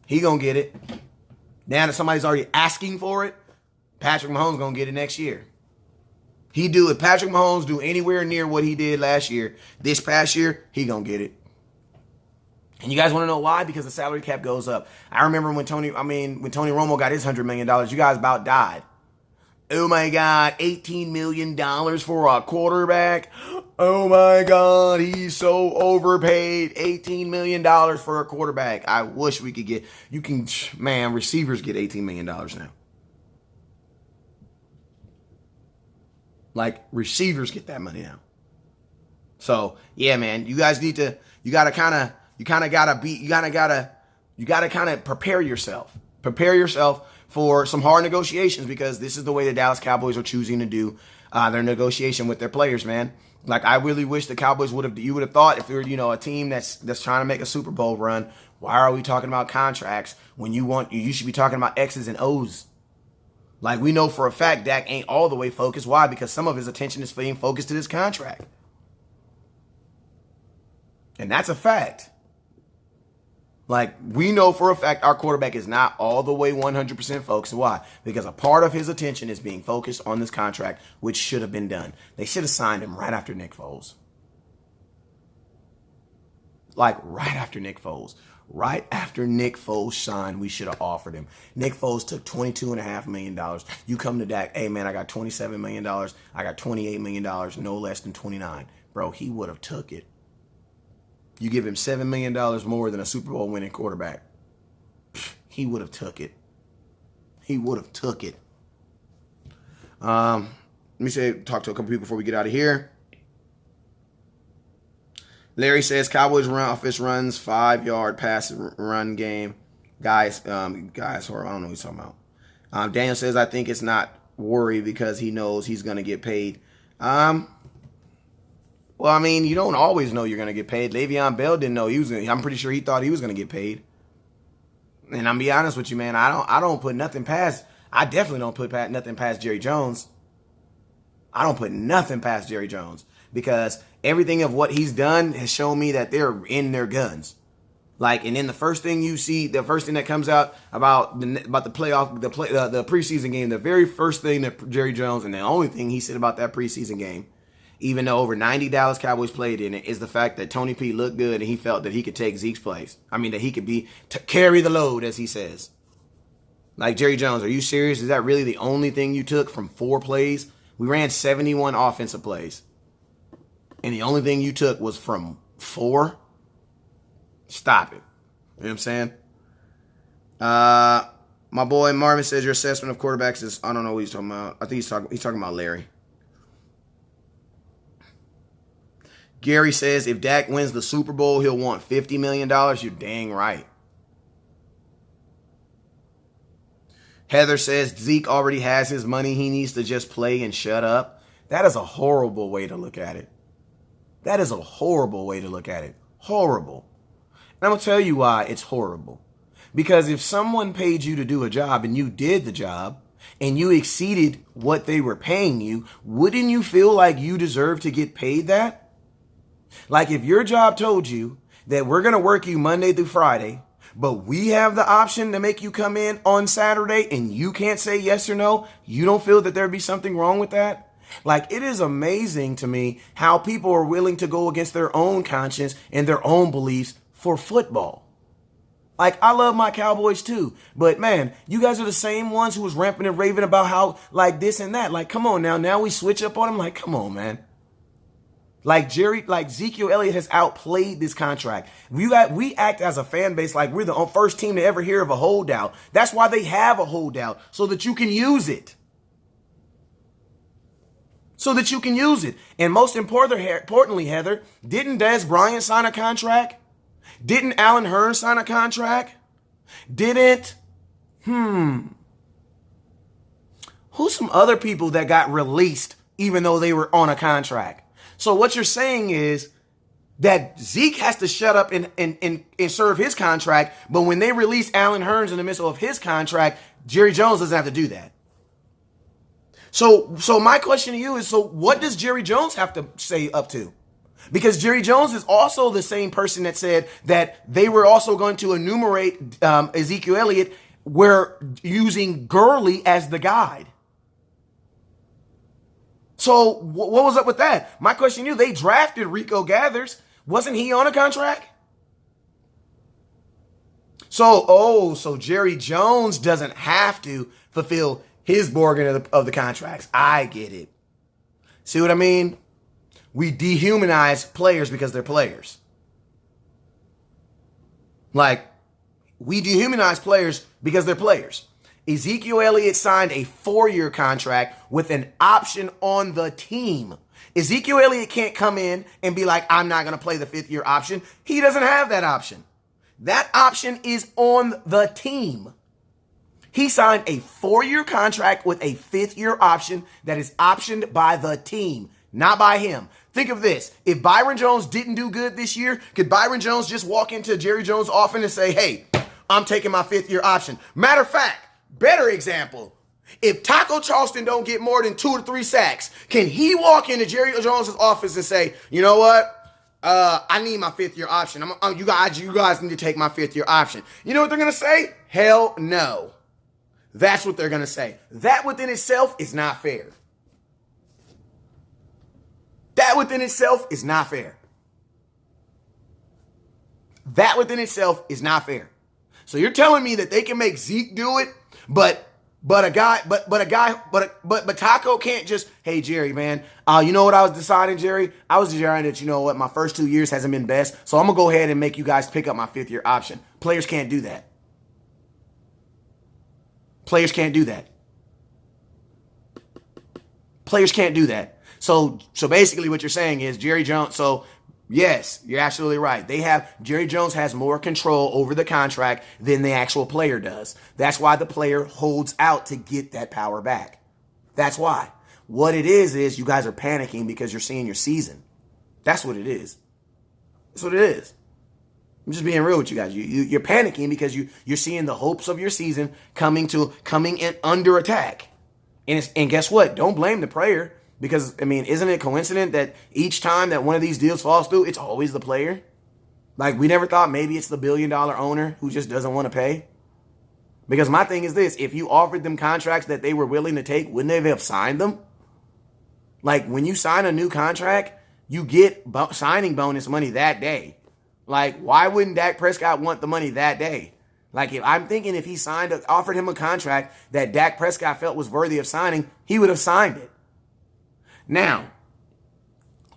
He gonna get it. Now that somebody's already asking for it, Patrick Mahomes gonna get it next year. If Patrick Mahomes do anywhere near what he did last year, this past year, he gonna get it. And you guys want to know why? Because the salary cap goes up. I remember when Tony Romo got his $100 million, you guys about died. Oh my God, $18 million for a quarterback. Oh my God, he's so overpaid. $18 million for a quarterback. I wish we could get, receivers get $18 million now. Like, receivers get that money now. So, yeah, man, you guys need to, you gotta kind of prepare yourself. Prepare yourself for some hard negotiations, because this is the way the Dallas Cowboys are choosing to do their negotiation with their players, man. Like, I really wish the Cowboys you would have thought, if you're, a team that's trying to make a Super Bowl run, why are we talking about contracts when you should be talking about X's and O's? Like, we know for a fact Dak ain't all the way focused. Why? Because some of his attention is being focused to this contract. And that's a fact. Like, we know for a fact our quarterback is not all the way 100% focused. Why? Because a part of his attention is being focused on this contract, which should have been done. They should have signed him right after Nick Foles. Like, right after Nick Foles. Right after Nick Foles signed, we should have offered him. Nick Foles took $22.5 million. You come to Dak, hey, man, I got $27 million. I got $28 million, no less than 29. Bro, he would have took it. You give him $7 million more than a Super Bowl winning quarterback. He would have took it. He would have took it. Let me talk to a couple people before we get out of here. Larry says Cowboys offense runs 5-yard pass run game. Guys, horrible. I don't know what he's talking about. Daniel says, I think it's not worry because he knows he's going to get paid. Well, I mean, you don't always know you're going to get paid. Le'Veon Bell didn't know he was going to. I'm pretty sure he thought he was going to get paid. And I'm be honest with you, man. I don't put nothing past. I definitely don't put nothing past Jerry Jones. I don't put nothing past Jerry Jones, because everything of what he's done has shown me that they're in their guns. Like, and then the first thing you see, the first thing that comes out about the playoff, the preseason game, the very first thing that Jerry Jones, and the only thing he said about that preseason game, even though over 90 Dallas Cowboys played in it, is the fact that Tony P looked good and he felt that he could take Zeke's place. I mean, that he could carry the load, as he says. Like, Jerry Jones, are you serious? Is that really the only thing you took from 4 plays? We ran 71 offensive plays, and the only thing you took was from 4? Stop it. You know what I'm saying? My boy Marvin says your assessment of quarterbacks is, I don't know what he's talking about. I think he's talking about Larry. Gary says if Dak wins the Super Bowl, he'll want $50 million. You're dang right. Heather says Zeke already has his money. He needs to just play and shut up. That is a horrible way to look at it. That is a horrible way to look at it. Horrible. And I'm going to tell you why it's horrible. Because if someone paid you to do a job and you did the job and you exceeded what they were paying you, wouldn't you feel like you deserve to get paid that? Like, if your job told you that we're going to work you Monday through Friday, but we have the option to make you come in on Saturday and you can't say yes or no, you don't feel that there'd be something wrong with that? Like, it is amazing to me how people are willing to go against their own conscience and their own beliefs for football. Like, I love my Cowboys too, but man, you guys are the same ones who was ramping and raving about how, like, this and that. Like, come on now we switch up on them. Like, come on, man. Like Ezekiel Elliott has outplayed this contract. We act as a fan base like we're the first team to ever hear of a holdout. That's why they have a holdout, so that you can use it. So that you can use it. And most importantly, Heather, didn't Dez Bryant sign a contract? Didn't Allen Hurns sign a contract? Who's some other people that got released even though they were on a contract? So what you're saying is that Zeke has to shut up and serve his contract, but when they release Allen Hurns in the midst of his contract, Jerry Jones doesn't have to do that. So my question to you is, so what does Jerry Jones have to say up to? Because Jerry Jones is also the same person that said that they were also going to enumerate Ezekiel Elliott where using Gurley as the guide. So what was up with that? My question to you, they drafted Rico Gathers. Wasn't he on a contract? So Jerry Jones doesn't have to fulfill his bargain of the contracts. I get it. See what I mean? We dehumanize players because they're players. Like, we dehumanize players because they're players. Ezekiel Elliott signed a 4-year contract with an option on the team. Ezekiel Elliott can't come in and be like, I'm not going to play the 5th-year option. He doesn't have that option. That option is on the team. He signed a 4-year contract with a 5th-year option that is optioned by the team, not by him. Think of this. If Byron Jones didn't do good this year, could Byron Jones just walk into Jerry Jones' office and say, hey, I'm taking my 5th-year option? Matter of fact, better example, if Taco Charleston don't get more than 2 to 3 sacks, can he walk into Jerry Jones' office and say, you know what? I need my 5th-year option. You guys need to take my 5th-year option. You know what they're going to say? Hell no. That's what they're going to say. That within itself is not fair. That within itself is not fair. That within itself is not fair. So you're telling me that they can make Zeke do it, but Taco can't just, hey Jerry, man, you know what I was deciding, Jerry? I was deciding that, you know what, my first 2 years hasn't been best, so I'm gonna go ahead and make you guys pick up my 5th-year option. Players can't do that. Players can't do that. Players can't do that. So basically what you're saying is Jerry Jones, so yes, you're absolutely right. Jerry Jones has more control over the contract than the actual player does. That's why the player holds out to get that power back. That's why. What it is you guys are panicking because you're seeing your season. That's what it is. That's what it is. I'm just being real with you guys. You're panicking because you're seeing the hopes of your season coming in under attack. And guess what? Don't blame the player. Because, I mean, isn't it coincident that each time that one of these deals falls through, it's always the player? Like, we never thought maybe it's the billion-dollar owner who just doesn't want to pay? Because my thing is this, if you offered them contracts that they were willing to take, wouldn't they have signed them? Like, when you sign a new contract, you get signing bonus money that day. Like, why wouldn't Dak Prescott want the money that day? Like, I'm thinking if he offered him a contract that Dak Prescott felt was worthy of signing, he would have signed it. Now,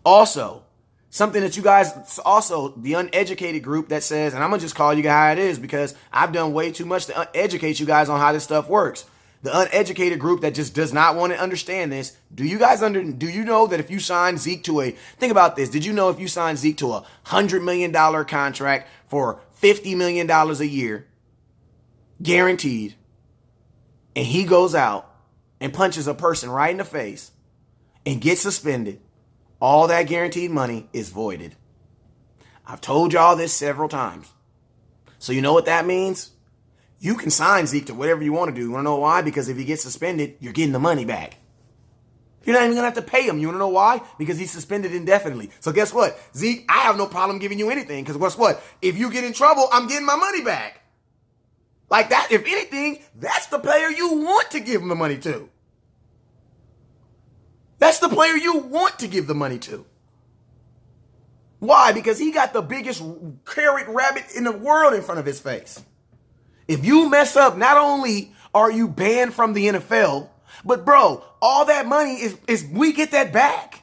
also, something that you guys, the uneducated group that says, and I'm going to just call you how it is because I've done way too much to educate you guys on how this stuff works. The uneducated group that just does not want to understand this. Do you know that if you sign Zeke think about this. Did you know if you sign Zeke to a $100 million contract for $50 million a year, guaranteed, and he goes out and punches a person right in the face, and get suspended, all that guaranteed money is voided. I've told y'all this several times. So you know what that means? You can sign Zeke to whatever you want to do. You want to know why? Because if he gets suspended, you're getting the money back. You're not even going to have to pay him. You want to know why? Because he's suspended indefinitely. So guess what? Zeke, I have no problem giving you anything. Because guess what? If you get in trouble, I'm getting my money back. Like that, if anything, that's the player you want to give him the money to. That's the player you want to give the money to. Why? Because he got the biggest carrot rabbit in the world in front of his face. If you mess up, not only are you banned from the NFL, but bro, all that money is we get that back.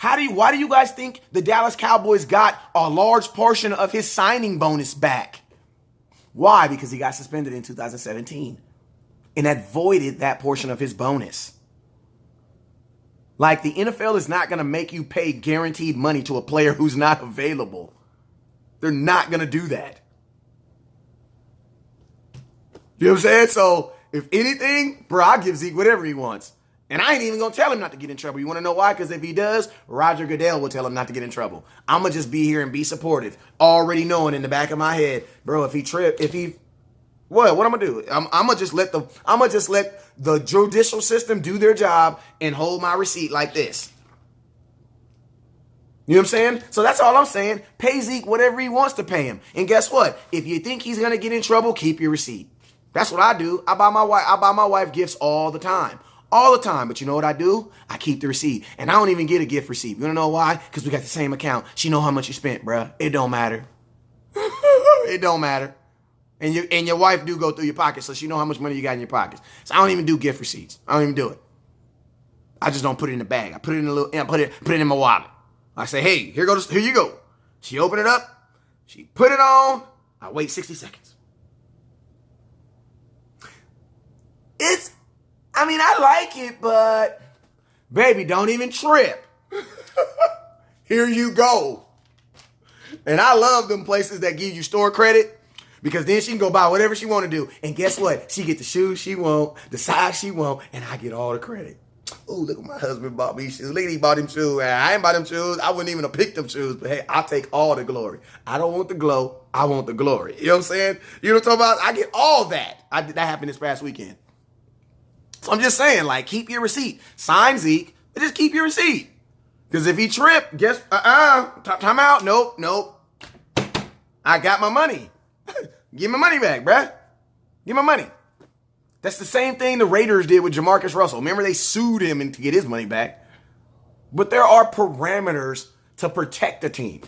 Why do you guys think the Dallas Cowboys got a large portion of his signing bonus back? Why? Because he got suspended in 2017 and that voided that portion of his bonus. Like, the NFL is not going to make you pay guaranteed money to a player who's not available. They're not going to do that. You know what I'm saying? So, if anything, bro, I'll give Zeke whatever he wants. And I ain't even going to tell him not to get in trouble. You want to know why? Because if he does, Roger Goodell will tell him not to get in trouble. I'm going to just be here and be supportive. Already knowing in the back of my head, bro, what I'm going to do? I'm going to just let the judicial system do their job and hold my receipt like this. You know what I'm saying? So that's all I'm saying. Pay Zeke whatever he wants to pay him. And guess what? If you think he's going to get in trouble, keep your receipt. That's what I do. I buy my wife gifts all the time. All the time. But you know what I do? I keep the receipt. And I don't even get a gift receipt. You want to know why? Because we got the same account. She know how much you spent, bruh. It don't matter. It don't matter. And your wife do go through your pockets, so she know how much money you got in your pockets. So I don't even do gift receipts. I don't even do it. I just don't put it in the bag. I put it in put it in my wallet. I say, hey, here you go. She open it up. She put it on. I wait 60 seconds. I like it, but baby, don't even trip. Here you go. And I love them places that give you store credit, because then she can go buy whatever she want to do. And guess what? She get the shoes she want, the size she want, and I get all the credit. Oh, look what my husband bought me shoes. Look at he bought him shoes. I ain't bought him shoes. I wouldn't even have picked them shoes. But hey, I'll take all the glory. I don't want the glow. I want the glory. You know what I'm saying? You know what I'm talking about? I get all that. That happened this past weekend. So I'm just saying, like, keep your receipt. Sign Zeke, but just keep your receipt. Because if he trip, guess, time out. Nope. I got my money. Give my money back, bruh. Give my money. That's the same thing the Raiders did with Jamarcus Russell. Remember, they sued him to get his money back. But there are parameters to protect the team.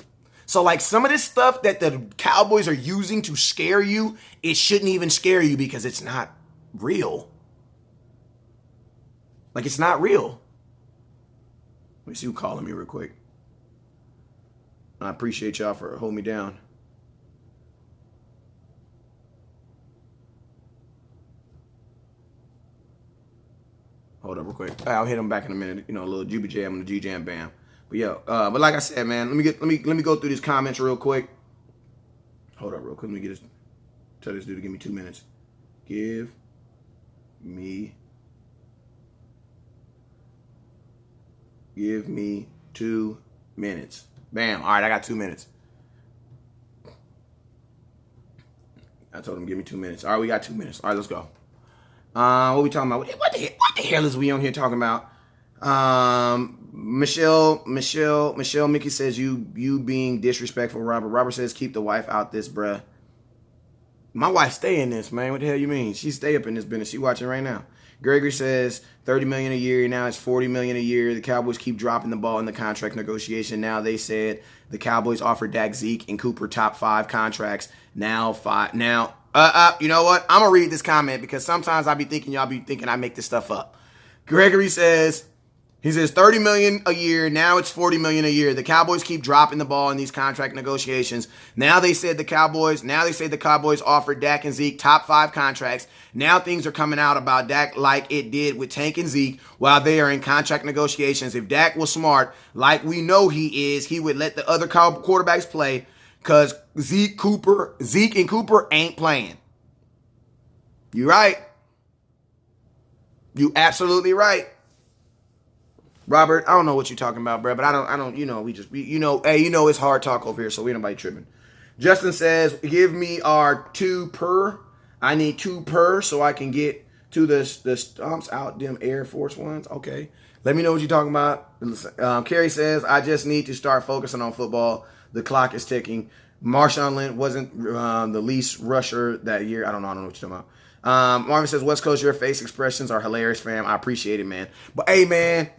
So, like, some of this stuff that the Cowboys are using to scare you, it shouldn't even scare you because it's not real. Like, it's not real. Let me see who's calling me real quick. I appreciate y'all for holding me down. Hold up real quick. I'll hit him back in a minute. You know, a little Juby Jam and the G Jam Bam. But yeah, but like I said, man, let me go through these comments real quick. Hold up real quick. Let me tell this dude to give me 2 minutes. Give me 2 minutes. Bam. All right, I got 2 minutes. I told him give me 2 minutes. All right, we got 2 minutes. All right, let's go. What we talking about? What the hell is we on here talking about? Michelle Mickey says you being disrespectful, Robert. Robert says keep the wife out this, bruh. My wife stay in this, man. What the hell you mean? She stay up in this business. She watching right now. Gregory says $30 million a year. Now it's $40 million a year. The Cowboys keep dropping the ball in the contract negotiation. Now they said the Cowboys offered Dak, Zeke, and Cooper top 5 contracts. You know what? I'm gonna read this comment because sometimes y'all be thinking I make this stuff up. Gregory says, he says $30 million a year. Now it's $40 million a year. The Cowboys keep dropping the ball in these contract negotiations. Now they say the Cowboys offered Dak and Zeke top 5 contracts. Now things are coming out about Dak like it did with Tank and Zeke while they are in contract negotiations. If Dak was smart, like we know he is, he would let the other quarterbacks play because Zeke and Cooper ain't playing. You right. You absolutely right. Robert, I don't know what you're talking about, bro, but I don't, it's hard talk over here, so we ain't nobody tripping. Justin says, give me our 2 per. I need 2 per so I can get to the stumps out them Air Force Ones. Okay. Let me know what you're talking about. Kerry says, I just need to start focusing on football. The clock is ticking. Marshawn Lynch wasn't the least rusher that year. I don't know what you're talking about. Marvin says, West Coast, your face expressions are hilarious, fam. I appreciate it, man. But hey, man.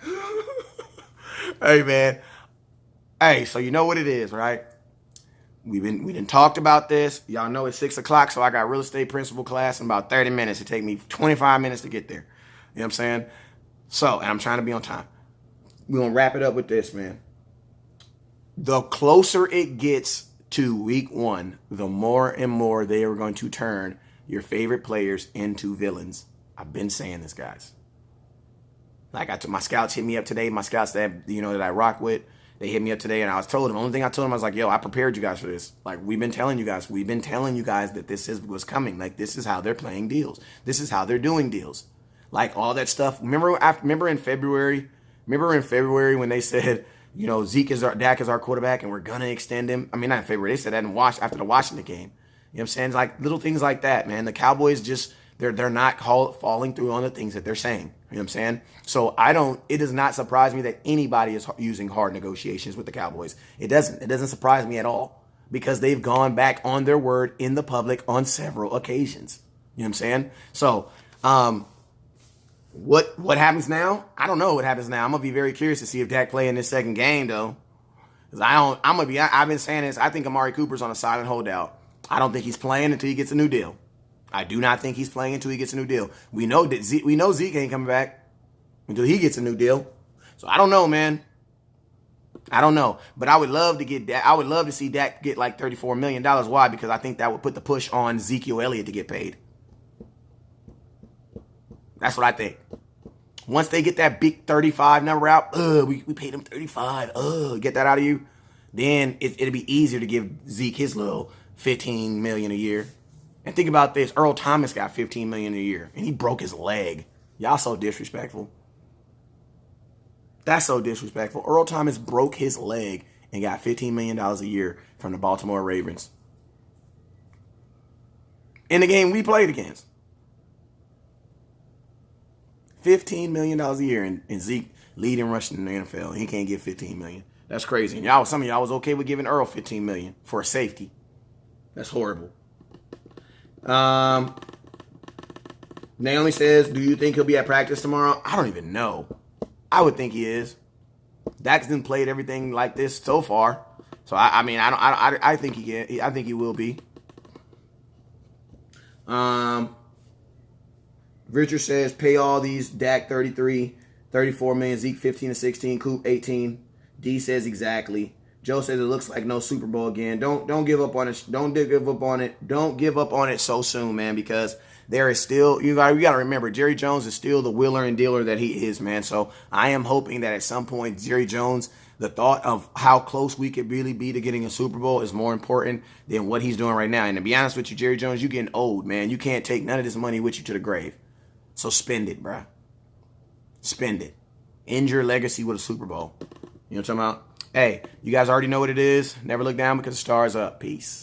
Hey, so you know what it is, right? We done talked about this. Y'all know it's 6 o'clock, so I got real estate principal class in about 30 minutes. It take me 25 minutes to get there. You know what I'm saying? So, and I'm trying to be on time. we're going to wrap it up with this, man. The closer it gets to week 1, the more and more they are going to turn your favorite players into villains. I've been saying this, guys. Like my scouts hit me up today. My scouts that that I rock with, they hit me up today, and I told them. The only thing I told them, I was like, "Yo, I prepared you guys for this. Like we've been telling you guys that this was coming. Like this is how they're playing deals. This is how they're doing deals. Like all that stuff. Remember in February when they said, Dak is our quarterback, and we're gonna extend him. I mean, not in February. They said that after the Washington game. You know what I'm saying? Like little things like that, man. The Cowboys just they're not falling through on the things that they're saying. You know what I'm saying? So it does not surprise me that anybody is using hard negotiations with the Cowboys. It doesn't surprise me at all because they've gone back on their word in the public on several occasions. You know what I'm saying? So, what happens now? I don't know what happens now. I'm going to be very curious to see if Dak play in this second game though. Cuz I've been saying this. I think Amari Cooper's on a silent holdout. I don't think he's playing until he gets a new deal. I do not think he's playing until he gets a new deal. We know Zeke ain't coming back until he gets a new deal. So I don't know, man. I don't know. But I would love to get Dak. I would love to see Dak get like $34 million. Why? Because I think that would put the push on Ezekiel Elliott to get paid. That's what I think. Once they get that big 35 number out, we paid him 35. Get that out of you. Then it'll be easier to give Zeke his little $15 million a year. And think about this. Earl Thomas got $15 million a year, and he broke his leg. Y'all so disrespectful. That's so disrespectful. Earl Thomas broke his leg and got $15 million a year from the Baltimore Ravens. In the game we played against. $15 million a year, and Zeke leading rushing in the NFL. He can't get $15 million. That's crazy. And some of y'all was okay with giving Earl $15 million for a safety. That's horrible. Naomi says, do you think he'll be at practice tomorrow? I don't even know. I would think he is. Dak's done played everything like this so far. So I think I think he will be. Richard says, pay all these. Dak 33, 34 million, Zeke 15 to 16, Coop 18. D says exactly. Joe says it looks like no Super Bowl again. Don't give up on it. Don't give up on it. Don't give up on it so soon, man, because there is still, you got to remember, Jerry Jones is still the wheeler and dealer that he is, man. So I am hoping that at some point, Jerry Jones, the thought of how close we could really be to getting a Super Bowl is more important than what he's doing right now. And to be honest with you, Jerry Jones, you're getting old, man. You can't take none of this money with you to the grave. So spend it, bruh. Spend it. End your legacy with a Super Bowl. You know what I'm talking about? Hey, you guys already know what it is. Never look down because the stars up. Peace.